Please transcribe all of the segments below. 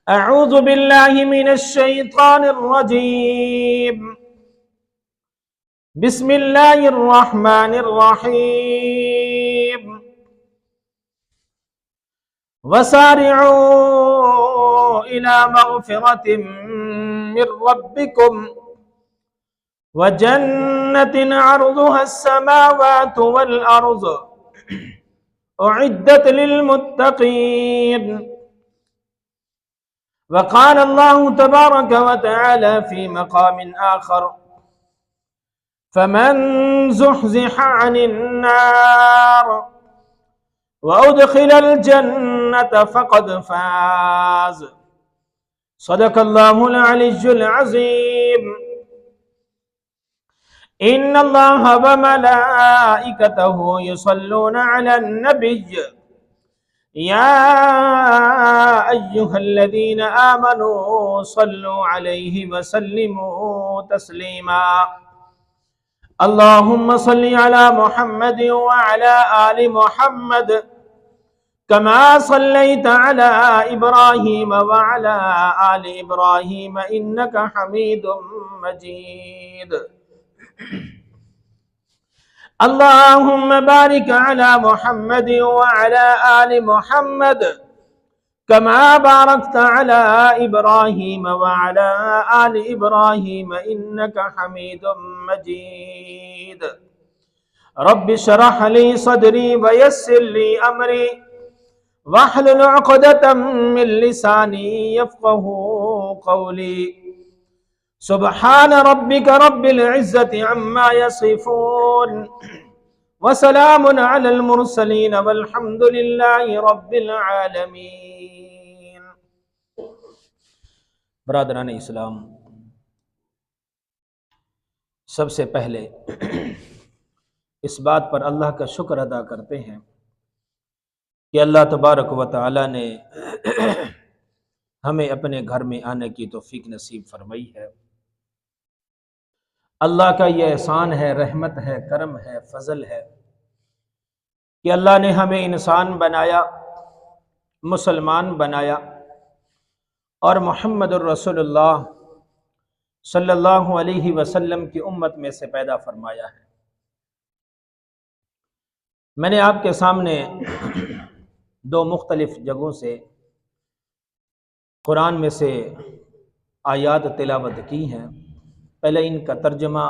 अऊज़ु बिल्लाहि मिनश्शैतानिर्रजीम। बिस्मिल्लाहिर्रहमानिर्रहीम। वसारिऊ इला मग़फ़िरतिम मिर रब्बिकुम व जन्नतिन अर्ज़ुहा अस्समावातु वल अर्ज़ उइद्दत लिल मुत्तक़ीन। वक़ाल अल्लाहु तबारक व तआला फ़ी मक़ाम आख़र फ़मन ज़ुहज़िह अनिन नार व उदख़िलल जन्नत फ़क़द फ़ाज़। सदक़ल्लाहुल अलिय्युल अज़ीम। इन्नल्लाह व मलाइकतहु युसल्लूना अलन नबिय्य या अय्युहल्लज़ीना आमनू सल्लु अलैहि व सल्लिमू तस्लीमा। अल्लाहुम्मा सल्लि अला मुहम्मद व अला आलि मुहम्मद कमा सल्लैता अला इब्राहीम व अला आलि इब्राहीम इन्नका हमीदुम मजीद। अल्लाहुम्मा बारिक अला मुहम्मद व अला आलि मुहम्मद कमा बारकता अला इब्राहीम व अला आलि इब्राहीम इन्नका हमीदुम मजीद। रब्बि शरह ली सदरी व यस्सिर ली अमरी वहलुल उक़दतम मिन लिसानी यफ़क़हू क़ौली। सुब्हान रब्बिका रब्बिल इज़्ज़ति अम्मा यसिफ़ून व सलामुन अलल मुरसलीन वल्हम्दुलिल्लाहि रब्बिल आलमीन। बरादरान इस्लाम, सबसे पहले इस बात पर अल्लाह का शुक्र अदा करते हैं कि अल्लाह तबारक व तआला ने हमें अपने घर में आने की तौफीक नसीब फरमाई है। अल्लाह का ये एहसान है, रहमत है, करम है, फजल है कि अल्लाह ने हमें इंसान बनाया, मुसलमान बनाया और मुहम्मदुर रसूलुल्लाह सल्लल्लाहु अलैहि वसल्लम की उम्मत में से पैदा फरमाया है। मैंने आपके सामने दो मुख्तलिफ जगहों से कुरान में से आयात तिलावत की हैं। पहले इनका तर्जमा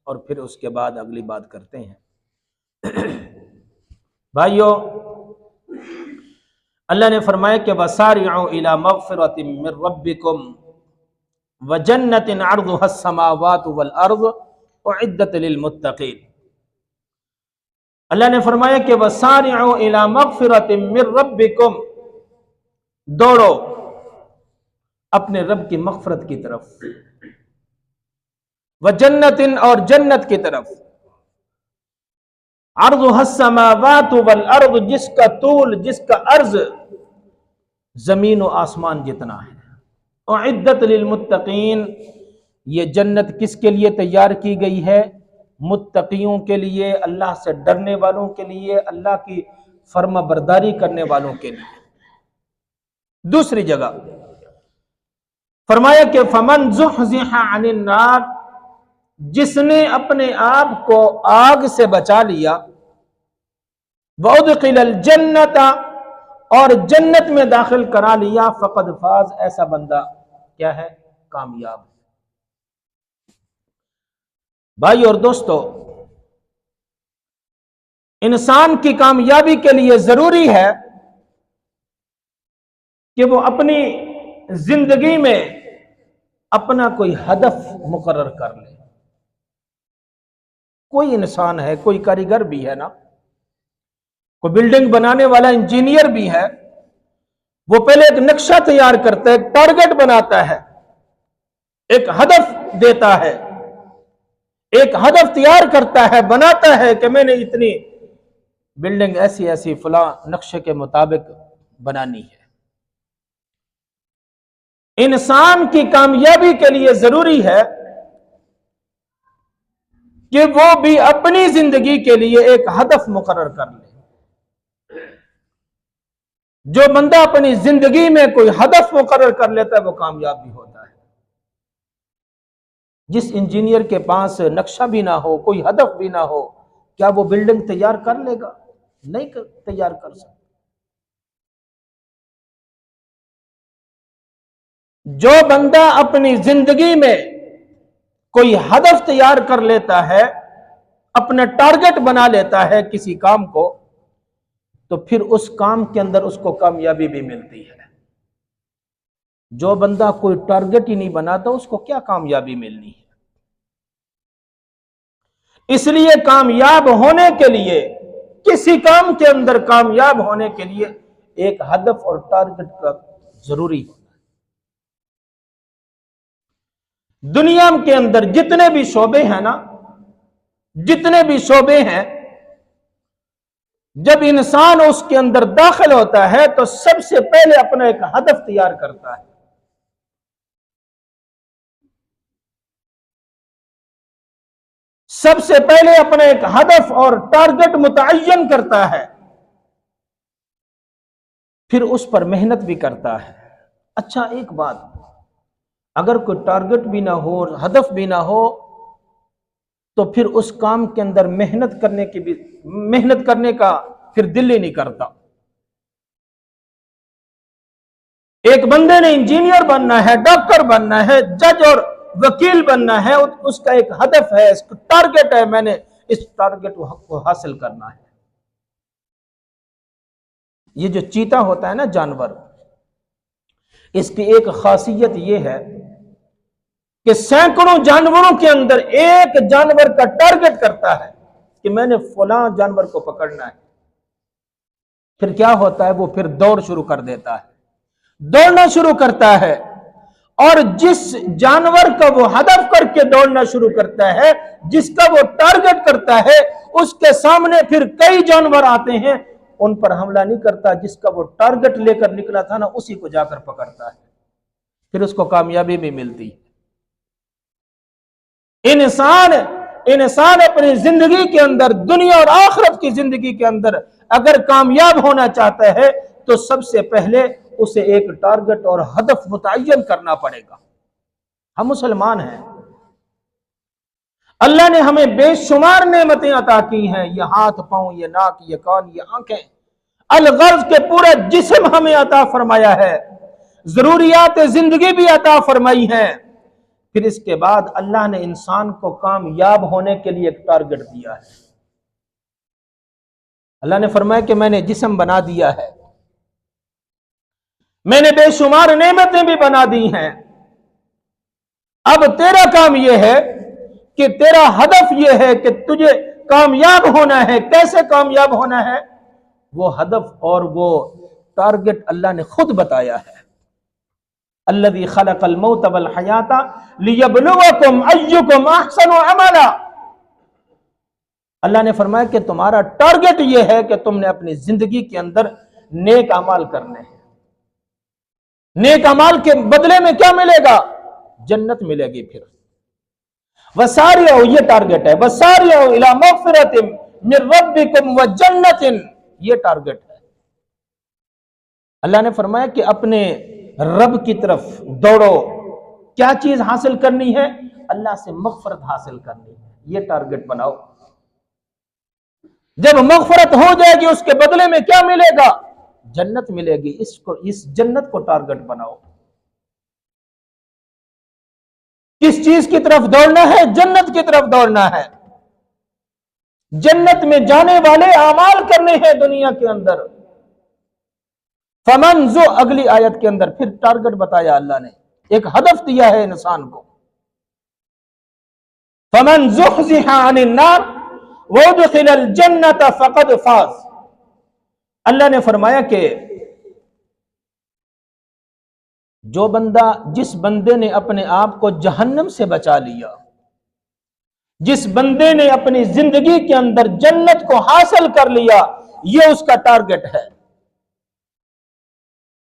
और फिर उसके बाद अगली बात करते हैं। भाइयों, अल्लाह ने फरमाया कि वसारिउ इला मग़फ़िरतिम मिर रब्बिकुम व जन्नतिन अर्ज़ुहा अस्समावातु वल अर्ज़ उइद्दत लिल मुत्तक़ीन। अल्लाह ने फरमाया कि वसारिउ इला मग़फ़िरतिम मिर रब्बिकुम, दौड़ो अपने रब की मग़फ़िरत की तरफ, व जन्नतिन और जन्नत की तरफ, अर्ज़ुहा अस्समावातु वल अर्ज़, जिसका तूल, जिसका अर्ज़ ज़मीन व आसमान जितना है। उइद्दत लिल मुत्तक़ीन, ये जन्नत किसके लिए तैयार की गई है? मुत्तक़ियों के लिए, अल्लाह से डरने वालों के लिए, अल्लाह की फर्मा बरदारी करने वालों के लिए। दूसरी जगह फरमाया कि फमन ज़ुहज़िहा अनिन नार, जिसने अपने आप को आग से बचा लिया, व उदख़िलल जन्नत, और जन्नत में दाखिल करा लिया, फ़क़द फ़ाज़, ऐसा बंदा क्या है? कामयाब। भाई और दोस्तों, इंसान की कामयाबी के लिए जरूरी है कि वो अपनी जिंदगी में अपना कोई हदफ मुकर्रर कर ले। कोई इंसान है, कोई कारीगर भी है ना, कोई बिल्डिंग बनाने वाला इंजीनियर भी है, वो पहले एक नक्शा तैयार करता है, एक टारगेट बनाता है, एक हदफ देता है, एक हदफ तैयार करता है, बनाता है कि मैंने इतनी बिल्डिंग ऐसी ऐसी फला नक्शे के मुताबिक बनानी है। इंसान की कामयाबी के लिए जरूरी है कि वो भी अपनी जिंदगी के लिए एक हदफ मुकर्रर कर ले। जो बंदा अपनी जिंदगी में कोई हदफ मुकर्रर कर लेता है वो कामयाब भी होता है। जिस इंजीनियर के पास नक्शा भी ना हो, कोई हदफ भी ना हो, क्या वो बिल्डिंग तैयार कर लेगा? नहीं तैयार कर सकता। जो बंदा अपनी जिंदगी में कोई हदफ तैयार कर लेता है, अपना टारगेट बना लेता है किसी काम को, तो फिर उस काम के अंदर उसको कामयाबी भी मिलती है। जो बंदा कोई टारगेट ही नहीं बनाता उसको क्या कामयाबी मिलनी है? इसलिए कामयाब होने के लिए, किसी काम के अंदर कामयाब होने के लिए एक हदफ और टारगेट का जरूरी होता है। दुनिया के अंदर जितने भी शोबे हैं ना, जितने भी शोबे हैं, जब इंसान उसके अंदर दाखिल होता है तो सबसे पहले अपना एक हदफ तैयार करता है। सबसे पहले अपना एक हदफ और टारगेट मुतय्यन करता है, फिर उस पर मेहनत भी करता है। अच्छा, एक बात, अगर कोई टारगेट भी ना हो और हदफ भी ना हो तो फिर उस काम के अंदर मेहनत करने का फिर दिल ही नहीं करता। एक बंदे ने इंजीनियर बनना है, डॉक्टर बनना है, जज और वकील बनना है, उसका एक हदफ है, इसका टारगेट है, मैंने इस टारगेट को हासिल करना है। ये जो चीता होता है ना जानवर, इसकी एक खासियत यह है कि सैकड़ों जानवरों के अंदर एक जानवर का टारगेट करता है कि मैंने फलां जानवर को पकड़ना है। फिर क्या होता है, वो फिर दौड़ शुरू कर देता है, दौड़ना शुरू करता है, और जिस जानवर का वो हदफ करके दौड़ना शुरू करता है, जिसका वो टारगेट करता है, उसके सामने फिर कई जानवर आते हैं, उन पर हमला नहीं करता। जिसका वो टारगेट लेकर निकला था ना, उसी को जाकर पकड़ता है, फिर उसको कामयाबी भी मिलती है। इंसान अपनी जिंदगी के अंदर, दुनिया और आखिरत की जिंदगी के अंदर अगर कामयाब होना चाहता है तो सबसे पहले उसे एक टारगेट और हदफ मुतय्यन करना पड़ेगा। हम मुसलमान हैं, अल्लाह ने हमें बेशुमार नेमतें अता की हैं, ये हाथ पांव, ये नाक, ये कान, ये आंखें, अलगर्ज के पूरा जिस्म हमें अता फरमाया है, जरूरियात जिंदगी भी अता फरमाई है। फिर इसके बाद अल्लाह ने इंसान को कामयाब होने के लिए एक टारगेट दिया है। अल्लाह ने फरमाया कि मैंने जिस्म बना दिया है, मैंने बेशुमार नेमतें भी बना दी हैं। अब तेरा काम यह है कि तेरा हदफ यह है कि तुझे कामयाब होना है। कैसे कामयाब होना है? वो हदफ और वो टारगेट अल्लाह ने खुद बताया है। अल्लज़ी खलक़ल मौत वल हयाता लियब्लुवकुम अय्युकुम अहसनु अमला। अल्लाह ने फरमाया कि तुम्हारा टारगेट यह है कि तुमने अपनी जिंदगी के अंदर नेक अमाल करने हैं। नेक अमाल के बदले में क्या मिलेगा? जन्नत मिलेगी। फिर वसारियू, ये टारगेट है, वसारियू इला मग़फ़िरतिन मिन रब्बिकुम व जन्नतिन, ये टारगेट है। अल्लाह ने फरमाया कि अपने रब की तरफ दौड़ो। क्या चीज हासिल करनी है? अल्लाह से मग़फ़िरत हासिल करनी है, ये टारगेट बनाओ। जब मग़फ़िरत हो जाएगी उसके बदले में क्या मिलेगा? जन्नत मिलेगी। इस जन्नत को टारगेट बनाओ। किस चीज की तरफ दौड़ना है? जन्नत की तरफ दौड़ना है। जन्नत में जाने वाले अमाल करने हैं दुनिया के अंदर। फमन जो, अगली आयत के अंदर फिर टारगेट बताया अल्लाह ने, एक हदफ दिया है इंसान को। फमन ज़ुहज़िहा अनिन नार वउदखिलल जन्नत फ़क़द फ़ाज़। अल्लाह ने फरमाया कि जो बंदा, जिस बंदे ने अपने आप को जहन्नम से बचा लिया, जिस बंदे ने अपनी जिंदगी के अंदर जन्नत को हासिल कर लिया, यह उसका टारगेट है।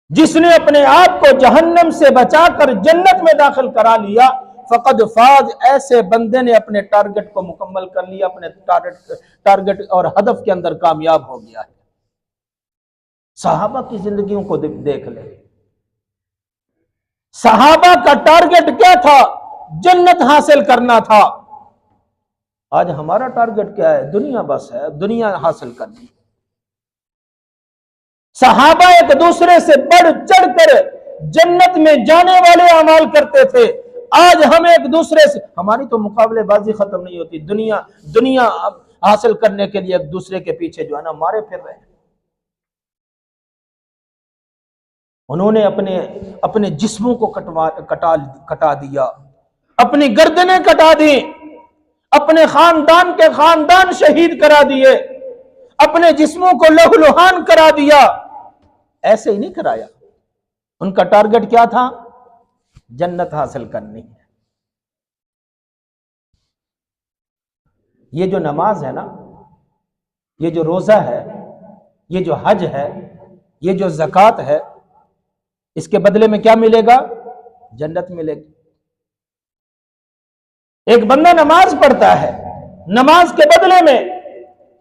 जिसने अपने आप को जहन्नम से बचाकर जन्नत में दाखिल करा लिया, फ़क़द फ़ाज़, ऐसे बंदे ने अपने टारगेट को मुकम्मल कर लिया, अपने टारगेट और हदफ के अंदर कामयाब हो गया है। सहाबा की जिंदगियों को देख ले। सहाबा का टारगेट क्या था? जन्नत हासिल करना था। आज हमारा टारगेट क्या है? दुनिया बस है, दुनिया हासिल करनी। सहाबा एक दूसरे से बढ़ चढ़कर जन्नत में जाने वाले अमाल करते थे। आज हम एक दूसरे से, हमारी तो मुकाबलेबाजी खत्म नहीं होती। दुनिया दुनिया हासिल करने के लिए एक दूसरे के पीछे जो है ना मारे फिर रहे हैं। उन्होंने अपने अपने जिस्मों को कटा दिया, अपनी गर्दनें कटा दी, अपने खानदान के खानदान शहीद करा दिए, अपने जिस्मों को लहूलुहान करा दिया। ऐसे ही नहीं कराया। उनका टारगेट क्या था? जन्नत हासिल करनी है। ये जो नमाज है ना, ये जो रोजा है, ये जो हज है, ये जो ज़कात है, इसके बदले में क्या मिलेगा? जन्नत मिलेगी। एक बंदा नमाज पढ़ता है, नमाज के बदले में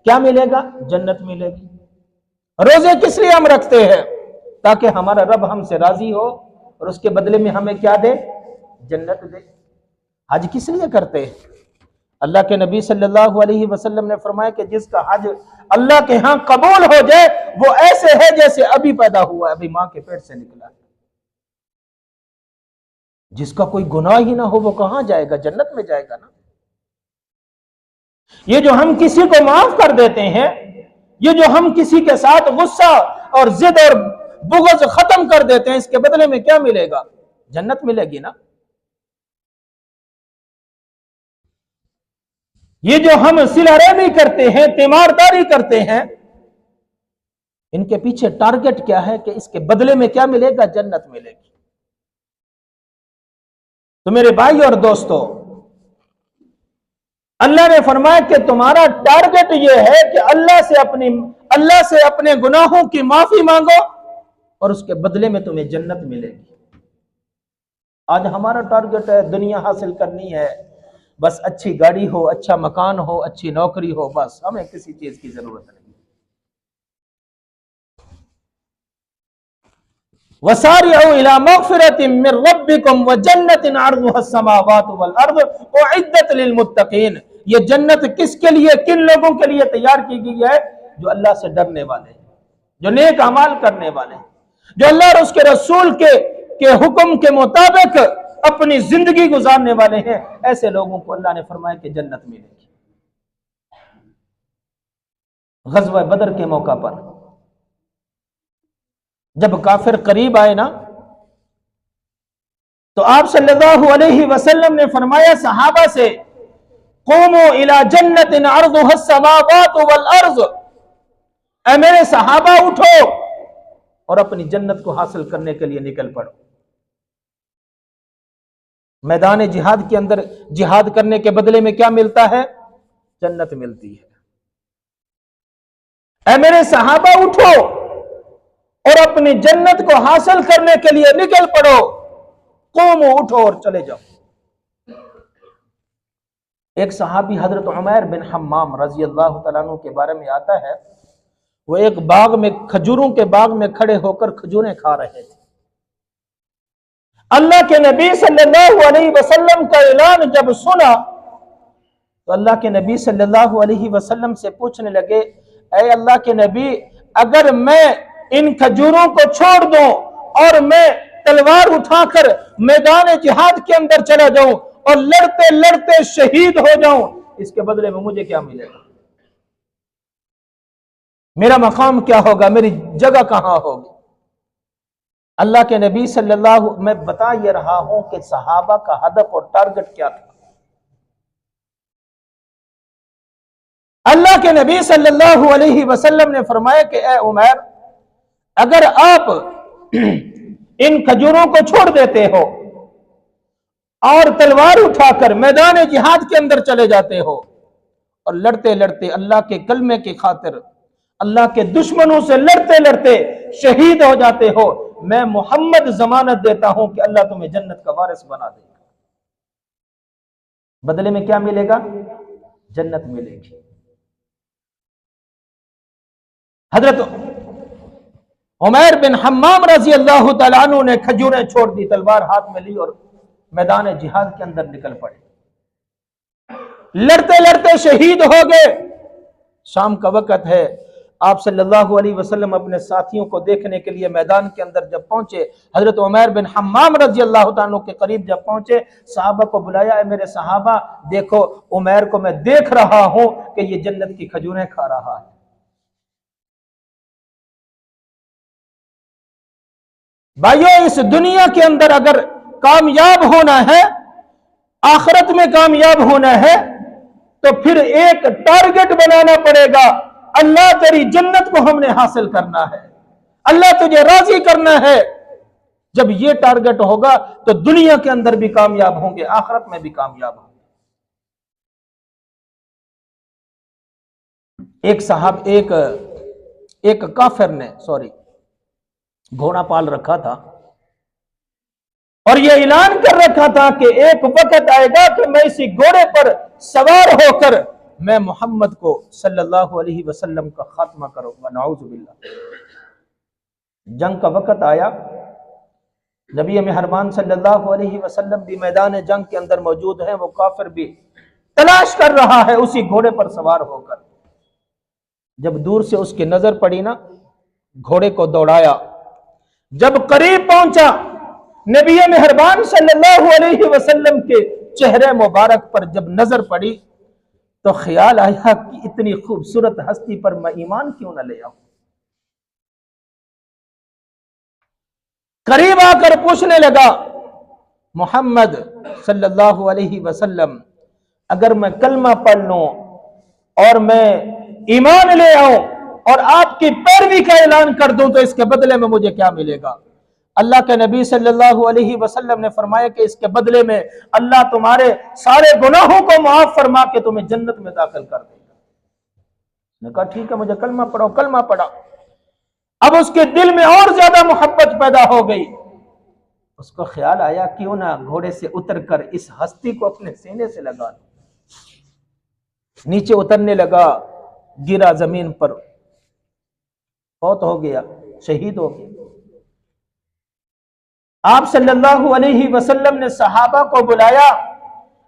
क्या मिलेगा? जन्नत मिलेगी। रोजे किस लिए हम रखते हैं? ताकि हमारा रब हमसे राजी हो और उसके बदले में हमें क्या दे? जन्नत दे। हज किस लिए करते हैं? अल्लाह के नबी सल्लल्लाहु अलैहि वसल्लम ने फरमाया कि जिसका हज अल्लाह के यहां कबूल हो जाए वो ऐसे है जैसे अभी पैदा हुआ है, अभी मां के पेट से निकला है। जिसका कोई गुनाह ही ना हो वो कहां जाएगा? जन्नत में जाएगा ना। ये जो हम किसी को माफ कर देते हैं, ये जो हम किसी के साथ गुस्सा और जिद और बुग़्ज़ खत्म कर देते हैं, इसके बदले में क्या मिलेगा? जन्नत मिलेगी ना। ये जो हम सिलारेमी करते हैं, तीमारदारी करते हैं, इनके पीछे टारगेट क्या है कि इसके बदले में क्या मिलेगा? जन्नत मिलेगी। तो मेरे भाई और दोस्तों, अल्लाह ने फरमाया कि तुम्हारा टारगेट यह है कि अल्लाह से अपने गुनाहों की माफी मांगो और उसके बदले में तुम्हें जन्नत मिलेगी। आज हमारा टारगेट है दुनिया हासिल करनी है, बस अच्छी गाड़ी हो, अच्छा मकान हो, अच्छी नौकरी हो, बस हमें किसी चीज की जरूरत नहीं। वसारिउ इला मग़फ़िरतिन मिन रब्बिकुम व जन्नतिन अर्ज़ुहा अस्समावातु वल अर्ज़ उइद्दत लिल मुत्तक़ीन। ये जन्नत किसके लिए, किन लोगों के लिए तैयार की गई है? जो अल्लाह से डरने वाले, जो नेक अमाल करने वाले, जो अल्लाह और उसके रसूल के हुक्म के मुताबिक अपनी जिंदगी गुजारने वाले हैं। ऐसे लोगों को अल्लाह ने फरमाया कि जन्नत मिलेगी। ग़ज़वा बदर के मौका पर जब काफिर करीब आए ना, तो आप सल्लल्लाहु अलैहि वसल्लम ने फरमाया सहाबा से, क़ूमू इला जन्नतिन अर्ज़ुहा अस्समावातु वल अर्ज़। ऐ मेरे सहाबा उठो और अपनी जन्नत को हासिल करने के लिए निकल पड़ो। मैदान जिहाद के अंदर जिहाद करने के बदले में क्या मिलता है? जन्नत मिलती है। ऐ मेरे सहाबा उठो और अपनी जन्नत को हासिल करने के लिए निकल पड़ो। क़ूमू, उठो और चले जाओ। एक सहाबी हजरत उमैर बिन हम्माम रज़ी अल्लाह तआला अन्हु के बारे में आता है, वो एक बाग में, खजूरों के बाग में खड़े होकर खजूरें खा रहे थे। अल्लाह के नबी सल्लल्लाहु अलैहि वसल्लम का ऐलान जब सुना तो अल्लाह के नबी सल्लल्लाहु अलैहि वसल्लम से पूछने लगे, ऐ अल्लाह के नबी, अगर मैं इन खजूरों को छोड़ दूं और मैं तलवार उठाकर मैदान जिहाद के अंदर चला जाऊं और लड़ते लड़ते शहीद हो जाऊं, इसके बदले में मुझे क्या मिलेगा? मेरा मकाम क्या होगा? मेरी जगह कहां होगी? अल्लाह के नबी सल्लल्लाहु, मैं बता ये रहा हूं कि सहाबा का हदफ और टारगेट क्या था। अल्लाह के नबी सल्लल्लाहु अलैहि वसल्लम ने फरमाया कि ए उमैर, अगर आप इन खजूरों को छोड़ देते हो और तलवार उठाकर मैदान जिहाद के अंदर चले जाते हो और लड़ते लड़ते अल्लाह के कलमे की खातिर अल्लाह के दुश्मनों से लड़ते लड़ते शहीद हो जाते हो, मैं मोहम्मद जमानत देता हूं कि अल्लाह तुम्हें जन्नत का वारिस बना देगा। बदले में क्या मिलेगा? जन्नत मिलेगी। हजरत उमैर बिन हम्माम रजी अल्लाह तआला अन्हु ने खजूरें छोड़ दी, तलवार हाथ में ली और मैदान जिहाद के अंदर निकल पड़े। लड़ते लड़ते शहीद हो गए। शाम का वक्त है, आप सल्लल्लाहु अलैहि वसल्लम अपने साथियों को देखने के लिए मैदान के अंदर जब पहुंचे, हजरत उमैर बिन हम्माम रजी अल्लाह तआला अन्हु के करीब जब पहुंचे, सहाबा को बुलाया, है मेरे सहाबा देखो उमैर को मैं देख रहा हूं कि ये जन्नत की खजूरें खा रहा है। भाइयों, इस दुनिया के अंदर अगर कामयाब होना है, आखिरत में कामयाब होना है, तो फिर एक टारगेट बनाना पड़ेगा। अल्लाह तेरी जन्नत को हमने हासिल करना है, अल्लाह तुझे राजी करना है। जब ये टारगेट होगा तो दुनिया के अंदर भी कामयाब होंगे, आखिरत में भी कामयाब होंगे। एक काफिर ने घोड़ा पाल रखा था और यह ऐलान कर रखा था कि एक वक्त आएगा कि मैं इसी घोड़े पर सवार होकर मैं मोहम्मद को सल्लल्लाहु अलैहि वसल्लम का खात्मा करूंगा। नाऊज़ु बिल्लाह। जंग का वक्त आया, नबी मेहरबान सल्लल्लाहु अलैहि वसल्लम भी मैदान जंग के अंदर मौजूद है, वो काफिर भी तलाश कर रहा है उसी घोड़े पर सवार होकर। जब दूर से उसकी नजर पड़ी ना, घोड़े को दौड़ाया, जब करीब पहुंचा, नबी मेहरबान सल्लल्लाहु अलैहि वसल्लम के चेहरे मुबारक पर जब नजर पड़ी तो ख्याल आया कि इतनी खूबसूरत हस्ती पर मैं ईमान क्यों न ले आऊं। करीब आकर पूछने लगा, मोहम्मद सल्लल्लाहु अलैहि वसल्लम, अगर मैं कलमा पढ़ लूं और मैं ईमान ले आऊं और आपकी पैरवी का ऐलान कर दूं तो इसके बदले में मुझे क्या मिलेगा? अल्लाह के नबी सल्लल्लाहु अलैहि वसल्लम ने फरमाया कि इसके बदले में अल्लाह तुम्हारे सारे गुनाहों को माफ फरमा के तुम्हें जन्नत में दाखिल कर देगा। ने कहा ठीक है, मुझे कलमा पढ़ो। कलमा पढ़ा। अब उसके दिल में और ज्यादा मोहब्बत पैदा हो गई। उसको ख्याल आया क्यों ना घोड़े से उतरकर इस हस्ती को अपने सीने से लगा दूं। नीचे उतरने लगा, गिरा जमीन पर, फौत हो गया, शहीद हो गया। आप सल्लल्लाहु अलैहि वसल्लम ने सहाबा को बुलाया,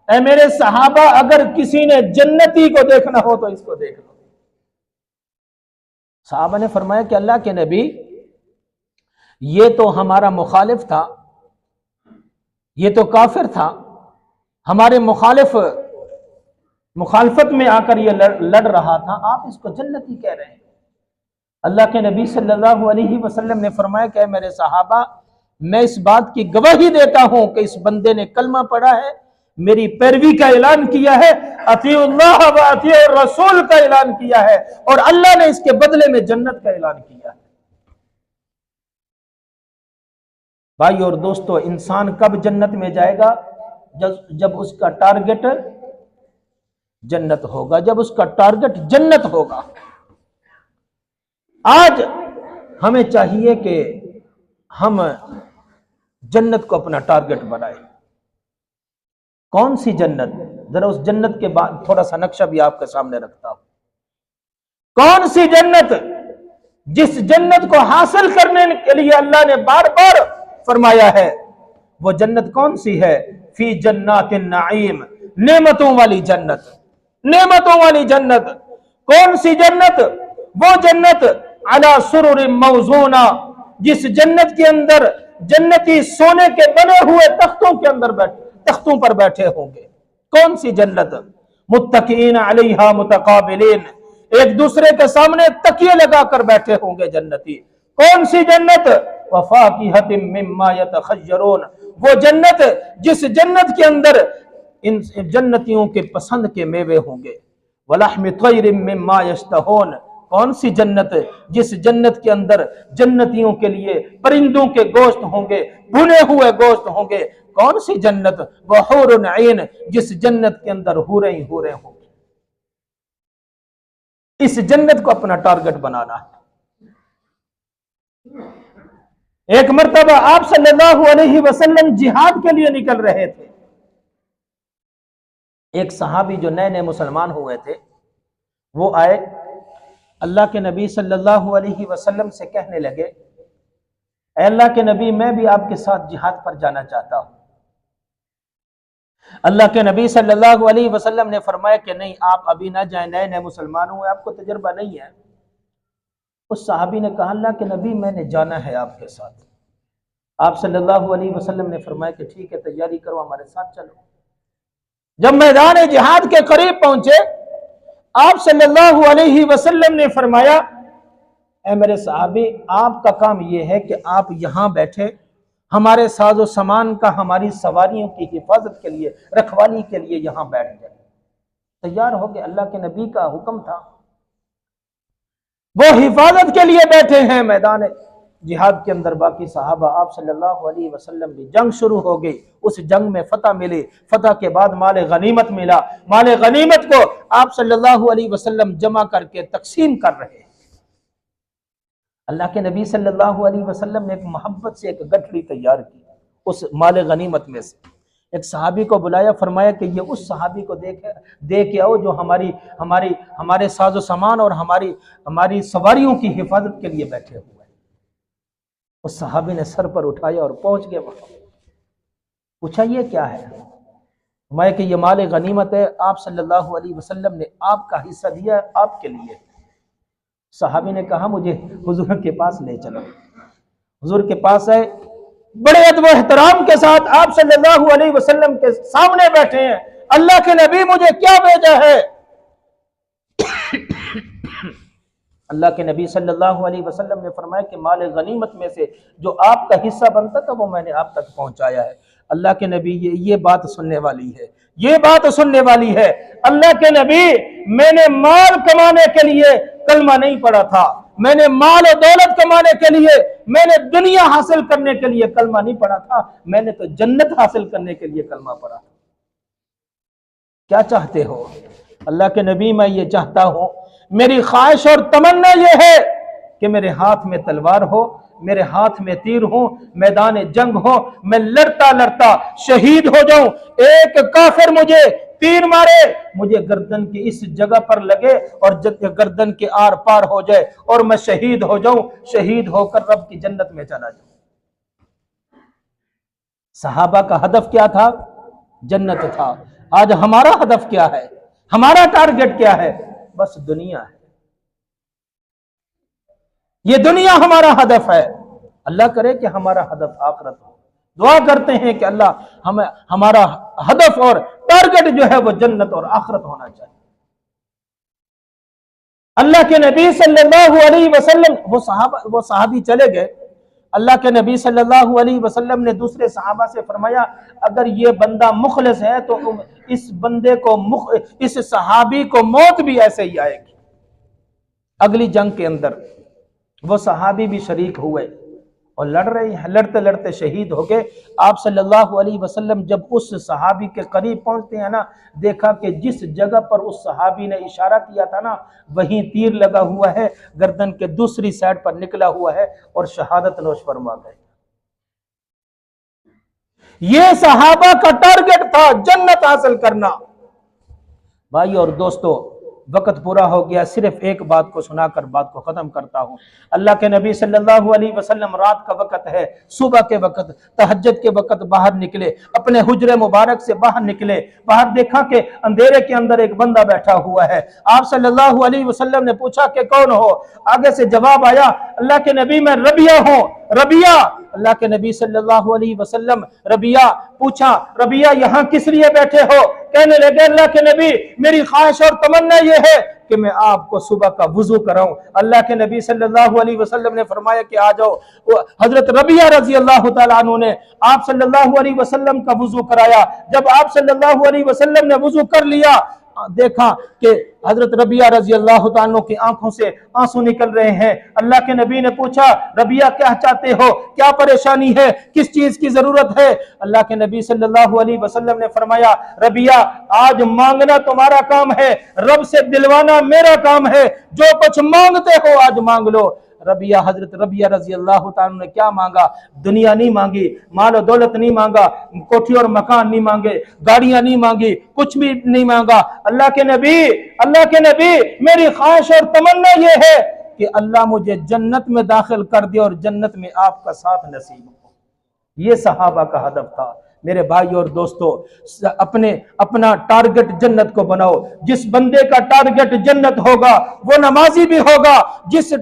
ऐ मेरे सहाबा, अगर किसी ने जन्नती को देखना हो तो इसको देख लो। सहाबा ने फरमाया कि अल्लाह के नबी, ये तो हमारा मुखालिफ था, ये तो काफिर था, हमारे मुखालफत में आकर ये लड़ रहा था, आप इसको जन्नती कह रहे हैं। अल्लाह के नबी सल्लल्लाहु अलैहि वसल्लम ने फरमाया कि मेरे सहाबा, मैं इस बात की गवाही देता हूं कि इस बंदे ने कलमा पढ़ा है, मेरी पैरवी का ऐलान किया है, अतीउल्लाह व अतीउर रसूल का ऐलान किया है, और अल्लाह ने इसके बदले में जन्नत का ऐलान किया है। भाई और दोस्तों, इंसान कब जन्नत में जाएगा? जब उसका टारगेट जन्नत होगा, जब उसका टारगेट जन्नत होगा। आज हमें चाहिए कि हम जन्नत को अपना टारगेट बनाएं। कौन सी जन्नत? जरा उस जन्नत के बाद थोड़ा सा नक्शा भी आपके सामने रखता हूं। कौन सी जन्नत? जिस जन्नत को हासिल करने के लिए अल्लाह ने बार बार फरमाया है, वो जन्नत कौन सी है? फी जन्नातिन नईम, नेमतों वाली जन्नत, नेमतों वाली जन्नत। कौन सी जन्नत? वो जन्नत अला सुरुर मौजूना, जिस जन्नत के अंदर जन्नती सोने के बने हुए तख्तों पर बैठे होंगे। कौन सी जन्नत? मुत्तकीन अलैहा मुतकाबिलीन, एक दूसरे के सामने तकिए लगाकर बैठे होंगे जन्नती। कौन सी जन्नत? वफाकिहतिम मिम्मा यतखय्यरून, वो जन्नत जिस जन्नत के अंदर इन जन्नतियों के पसंद के मेवे होंगे। वलहमि तयरिम मिम्मा यश्तहून, कौन सी जन्नत? जिस जन्नत के अंदर जन्नतियों के लिए परिंदों के गोश्त होंगे, भुने हुए गोश्त होंगे। कौन सी जन्नत? वहूरुन ऐन, जिस जन्नत के अंदर हूरें ही हूरें होंगी। इस जन्नत को अपना टारगेट बनाना है। एक मर्तबा आप सल्लल्लाहु अलैहि वसल्लम जिहाद के लिए निकल रहे थे। एक सहाबी जो नए नए मुसलमान हुए थे, वो आए, अल्लाह के नबी सल्लल्लाहु अलैहि वसल्लम से कहने लगे, ऐ अल्लाह के नबी, मैं भी आपके साथ जिहाद पर जाना चाहता हूं। अल्लाह के नबी सल्लल्लाहु अलैहि वसल्लम ने फरमाया कि नहीं, आप अभी ना जाएं, नए नए मुसलमान हुए, आपको तजर्बा नहीं है। उस सहाबी ने कहा, अल्लाह के नबी, मैंने जाना है आपके साथ। आप सल्लल्लाहु अलैहि वसल्लम ने फरमाया कि ठीक है, तैयारी करो, हमारे साथ चलो। जब मैदान जिहाद के करीब पहुंचे, आप सल्लल्लाहु अलैहि वसल्लम ने फरमाया, ऐ मेरे सहाबी, आपका काम यह है कि आप यहां बैठे, हमारे साजो सामान का, हमारी सवारियों की हिफाजत के लिए, रखवाली के लिए यहां बैठ जाए। तैयार हो गए, अल्लाह के नबी का हुक्म था, वो हिफाजत के लिए बैठे हैं मैदान जिहाद के अंदर। बाकी सहाबा, आप सल्लल्लाहु अलैहि वसल्लम की जंग शुरू हो गई, उस जंग में फतह मिली, फतह के बाद माल गनीमत मिला, माल गनीमत को आप सल्लल्लाहु अलैहि वसल्लम जमा करके तकसीम कर रहे हैं। अल्लाह के नबी सल्लल्लाहु अलैहि वसल्लम ने एक मोहब्बत से एक गठरी तैयार की, उस माल गनीमत में से एक सहाबी को बुलाया, फरमाया कि ये उस सहाबी को दे के आओ जो हमारे साजो सामान और हमारी सवारियों की हिफाजत के लिए बैठे हुए हैं। उस सहाबी ने सर पर उठाया और पहुंच गए वहां। पूछा, ये क्या है? मैं कि ये माल गनीमत है, आप सल्लल्लाहु अलैहि वसल्लम ने आपका हिस्सा दिया है, आपके लिए। सहाबी ने कहा, मुझे हुजूर के पास ले चलो। हुजूर के पास है, बड़े अदब एहतराम के साथ आप सल्लल्लाहु अलैहि वसल्लम के सामने बैठे हैं। अल्लाह के नबी, मुझे क्या भेजा है? अल्लाह के नबी सल्लल्लाहु अलैहि वसल्लम ने फरमाया कि माल गनीमत में से जो आपका हिस्सा बनता था वो मैंने आप तक पहुंचाया है। अल्लाह के नबी, ये बात सुनने वाली है, ये बात सुनने वाली है। अल्लाह के नबी, मैंने माल कमाने के लिए कलमा नहीं पढ़ा था, मैंने माल और दौलत कमाने के लिए, मैंने दुनिया हासिल करने के लिए कलमा नहीं पढ़ा था, मैंने तो जन्नत हासिल करने के लिए कलमा पढ़ा था। क्या चाहते हो? अल्लाह के नबी, मैं ये चाहता हूं, मेरी ख्वाहिश और तमन्ना ये है कि मेरे हाथ में तलवार हो, मेरे हाथ में तीर हो, मैदान जंग हो, मैं लड़ता लड़ता शहीद हो जाऊं, एक काफिर मुझे तीर मारे, मुझे गर्दन की इस जगह पर लगे और गर्दन के आर पार हो जाए और मैं शहीद हो जाऊं, शहीद होकर रब की जन्नत में चला जाऊं। सहाबा का हदफ क्या था? जन्नत था। आज हमारा हदफ क्या है? हमारा टारगेट क्या है? बस दुनिया है। ये दुनिया हमारा हदफ है। अल्लाह करे कि हमारा हदफ आखिरत हो। दुआ करते हैं कि अल्लाह हमारा हदफ और टारगेट जो है वो जन्नत और आखिरत होना चाहिए। अल्लाह के नबी सल्लल्लाहु अलैहि वसल्लम, वो सहाबी चले गए। अल्लाह के नबी सल्लल्लाहु अलैहि वसल्लम ने दूसरे सहाबा से फरमाया, अगर ये बंदा मुखलिस है तो इस बंदे को, इस सहाबी को मौत भी ऐसे ही आएगी। अगली जंग के अंदर वो सहाबी भी शरीक हुए और लड़ रहे हैं, लड़ते लड़ते शहीद हो गए। आप सल्लल्लाहु अलैहि वसल्लम जब उस सहाबी के करीब पहुंचते हैं ना, देखा कि जिस जगह पर उस सहाबी ने इशारा किया था ना, वहीं तीर लगा हुआ है, गर्दन के दूसरी साइड पर निकला हुआ है और शहादत नोश फरमा गए। ये सहाबा का टारगेट था जन्नत हासिल करना। भाई और दोस्तों, वक्त पूरा हो गया, सिर्फ एक बात को सुनाकर बात को खत्म करता हूं। अल्लाह के नबी सल्लल्लाहु अलैहि वसल्लम रात का वक्त है, सुबह के वक्त, तहज्जुद के वक्त बाहर निकले, अपने हुजरे मुबारक से बाहर निकले। बाहर देखा कि अंधेरे के अंदर एक बंदा बैठा हुआ है। आप सल्लल्लाहु अलैहि वसल्लम ने पूछा कि कौन हो? आगे से जवाब आया, अल्लाह के नबी, मैं रबिया हूं। रबिया? अल्लाह के नबी सल्लल्लाहु अलैहि वसल्लम, रबिया? पूछा, रबिया यहाँ किस लिए बैठे हो? कहने लगे, अल्लाह के नबी, मेरी ख्वाहिश और तमन्ना यह है कि मैं आपको सुबह का वुजू कराऊं। अल्लाह के नबी सल्लल्लाहु अलैहि वसल्लम ने फरमाया कि आ जाओ। हजरत रबिया रजी अल्लाह तआला अन्हु ने आप सल्लल्लाहु अलैहि वसल्लम का वुजू कराया। जब आप सल्लल्लाहु अलैहि वसल्लम ने वुजू कर लिया, देखा कि हजरत रबिया रजी अल्लाह तआला अन्हु की आंखों से आंसू निकल रहे हैं। अल्लाह के नबी ने पूछा, रबिया क्या चाहते हो? क्या परेशानी है? किस चीज की जरूरत है? अल्लाह के नबी सल्लल्लाहु अलैहि वसल्लम ने फरमाया, रबिया, आज मांगना तुम्हारा काम है, रब से दिलवाना मेरा काम है। जो कुछ मांगते हो आज मांग लो। रबिया, हजरत रबिया रजी अल्लाह तआला ने क्या मांगा? दुनिया नहीं मांगी, माल और दौलत नहीं मांगा, कोठी और मकान नहीं मांगे, गाड़ियां नहीं मांगी, कुछ भी नहीं मांगा। अल्लाह के नबी, मेरी ख्वाहिश और तमन्ना ये है कि अल्लाह मुझे जन्नत में दाखिल कर दे और जन्नत में आपका साथ नसीब हो। ये सहाबा का हदफ था। मेरे भाई और दोस्तों, अपना टारगेट जन्नत को बनाओ। जिस बंदे का टारगेट जन्नत होगा वो नमाजी भी होगा। जिस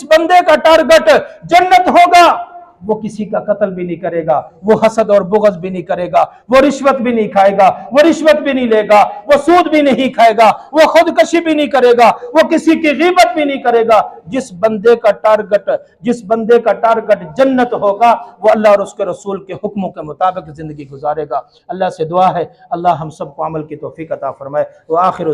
बंदे का टारगेट जन्नत होगा वो किसी का कत्ल भी नहीं करेगा, वो हसद और बुग़्ज़ भी नहीं करेगा, वो रिश्वत भी नहीं खाएगा, वो रिश्वत भी नहीं लेगा, वो सूद भी नहीं खाएगा, वो खुदकशी भी नहीं करेगा, वो किसी की ग़ीबत भी नहीं करेगा। जिस बंदे का टारगेट जन्नत होगा वो अल्लाह और उसके रसूल के हुक्मों के मुताबिक जिंदगी गुजारेगा। अल्लाह से दुआ है अल्लाह हम सबको अमल की तौफीक अता फरमाए। व आखिर